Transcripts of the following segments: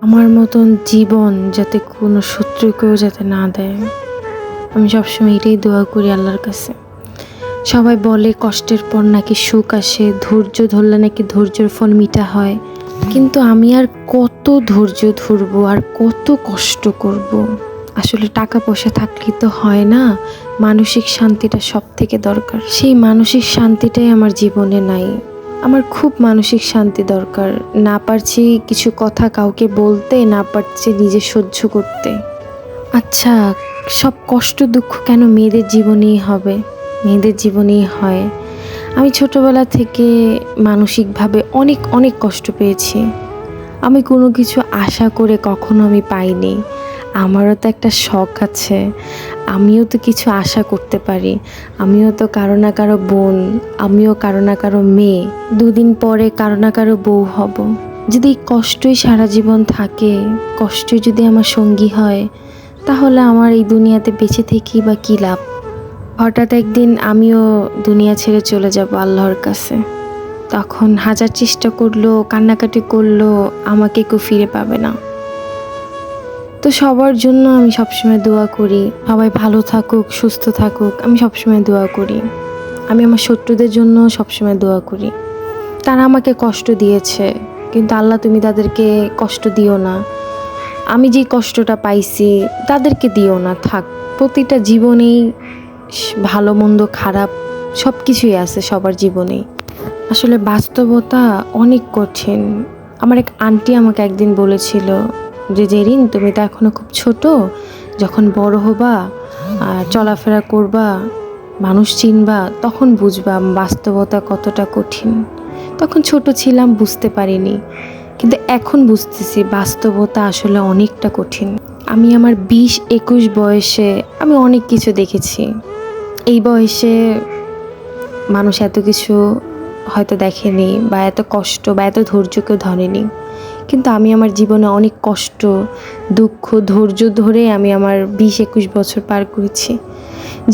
আমার মতন জীবন যাতে কোনো শত্রুকেও যাতে না দেয়, আমি সবসময় এটাই দোয়া করি আল্লাহর কাছে। সবাই বলে কষ্টের পর নাকি সুখ আসে, ধৈর্য ধরলে নাকি ধৈর্যের ফল মিঠা হয়। কিন্তু আমি আর কত ধৈর্য ধরবো, আর কত কষ্ট করব। আসলে টাকা পয়সা থাকলেই তো হয় না, মানসিক শান্তিটা সব থেকে দরকার। সেই মানসিক শান্তিটাই আমার জীবনে নাই। আমার খুব মানসিক শান্তি দরকার। না পারছি কিছু কথা কাউকে বলতে, না পারছি নিজে সহ্য করতে। আচ্ছা, সব কষ্ট দুঃখ কেন মেয়েদের জীবনেই হবে? মেয়েদের জীবনেই হয়। আমি ছোটবেলা থেকে মানসিকভাবে অনেক অনেক কষ্ট পেয়েছি। আমি কোনো কিছু আশা করে কখনো আমি পাইনি। আমারও তো একটা শখ আছে, আমিও তো কিছু আশা করতে পারি। আমিও তো কারো না কারো বোন, আমিও কারো না কারো মেয়ে, দুদিন পরে কারো না কারো বউ হব। যদি এই কষ্টই সারা জীবন থাকে, কষ্টই যদি আমার সঙ্গী হয়, তাহলে আমার এই দুনিয়াতে বেঁচে থেকেই বা কী লাভ? হঠাৎ একদিন আমিও দুনিয়া ছেড়ে চলে যাব আল্লাহর কাছে। তখন হাজার চেষ্টা করলো, কান্নাকাটি করলো, আমাকে কেউ ফিরে পাবে না। তো সবার জন্য আমি সবসময় দোয়া করি, সবাই ভালো থাকুক, সুস্থ থাকুক, আমি সবসময় দোয়া করি। আমি আমার শত্রুদের জন্য সবসময় দোয়া করি। তারা আমাকে কষ্ট দিয়েছে, কিন্তু আল্লাহ তুমি তাদেরকে কষ্ট দিও না। আমি যে কষ্টটা পাইছি তাদেরকে দিও না, থাক। প্রতিটা জীবনেই ভালো মন্দ খারাপ সব কিছুই আছে সবার জীবনেই। আসলে বাস্তবতা অনেক কঠিন। আমার এক আন্টি আমাকে একদিন বলেছিল যে, জেরিন তুমি তো এখনো খুব ছোট, যখন বড় হবা আর চলাফেরা করবা, মানুষ চিনবা, তখন বুঝবা বাস্তবতা কতটা কঠিন। তখন ছোট ছিলাম, বুঝতে পারিনি, কিন্তু এখন বুঝতেছি বাস্তবতা আসলে অনেকটা কঠিন। আমি আমার 20-21 বয়সে আমি অনেক কিছু দেখেছি। এই বয়সে মানুষ এত কিছু হয়তো দেখেনি, বা এত কষ্ট বা এত ধৈর্য কেউ ধরেনি। কিন্তু আমি আমার জীবনে অনেক কষ্ট, দুঃখ, ধৈর্য ধরে আমি আমার 20-21 বছর পার করেছি।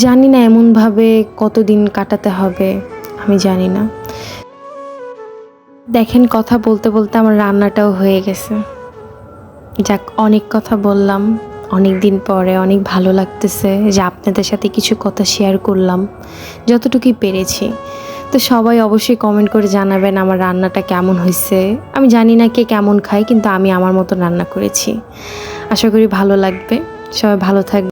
জানি না এমনভাবে কতদিন কাটাতে হবে, আমি জানি না। দেখেন, কথা বলতে বলতে আমার রান্নাটাও হয়ে গেছে। যাক, অনেক কথা বললাম অনেক দিন পরে, অনেক ভালো লাগতেছে যে আপনাদের সাথে কিছু কথা শেয়ার করলাম যতটুকুই পেরেছি। তো সবাই অবশ্যই কমেন্ট করে জানাবেন আমার রান্নাটা কেমন হয়েছে। আমি জানি না কে কেমন খায়, কিন্তু আমি আমার মতো রান্না করেছি। আশা করি ভালো লাগবে। সবাই ভালো থাকবে।